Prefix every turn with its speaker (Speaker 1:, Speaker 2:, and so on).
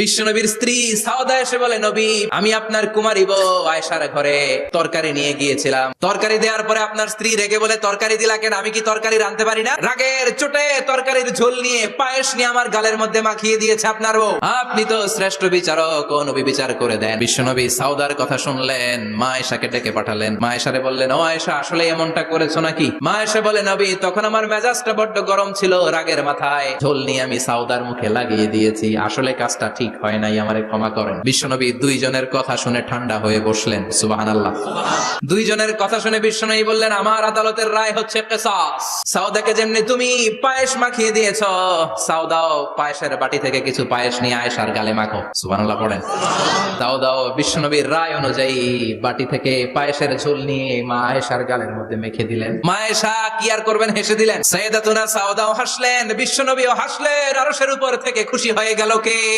Speaker 1: বিশ্বনবীর স্ত্রী সাউদা এসে বলে, নবী, আমি আপনার কুমারী বউ আয়েশার ঘরে তরকারি নিয়ে গিয়েছিলাম। তরকারি দেওয়ার পরে আপনার স্ত্রী রেগে বলে, তরকারি দিলা কেন? আমি কি তরকারি রাঁধতে পারি না? রাগের চোটে তরকারির ঝোল নিয়ে পায়েস নিয়ে আমার গালের মধ্যে মাখিয়ে দিয়েছে আপনার বউ। আপনি তো শ্রেষ্ঠ বিচারক, ও নবী বিচার করে দেন। বিশ্বনবী সাউদার কথা শুনলেন, মা আয়েশাকে ডেকে পাঠালেন। মা আয়েশারে বললেন, ও আয়েশা, আসলে এমনটা করেছো নাকি? মা আয়েশা বলে, নবী, তখন আমার মেজাজটা বড্ড গরম ছিল, রাগের মাথায় ঝোল নিয়ে আমি সাউদার মুখে লাগিয়ে দিয়েছি। আসলে কাজটা ঠিক হয় নাই, আমারে ক্ষমা করেন। বিশ্বনবী দুইজনের কথা শুনে ঠান্ডা হয়ে বসলেন। সুবহানাল্লাহ। দুইজনের কথা শুনে বিশ্বনবী বললেন, আমার আদালতের রায় হচ্ছে কিসাস। সাউদাকে যেমনি তুমি পায়েস মাখিয়ে দিয়েছো, সাউদাও পায়েসের বাটি থেকে কিছু পায়েস নিয়ে আয়েশার গালে মাখো। সুবহানাল্লাহ পড়েন। সাউদাও বিশ্বনবীর রায় অনুযায়ী বাটি থেকে পায়েসের ঝোল নিয়ে মা আয়েশার গালের মধ্যে মেখে দিলেন। মা আয়েশা কি আর করবেন, হেসে দিলেন। সাইয়েদাতুনা সাউদাও হাসলেন, বিশ্বনবীও হাসলেন। আরশের উপর থেকে খুশি হয়ে গেল কে?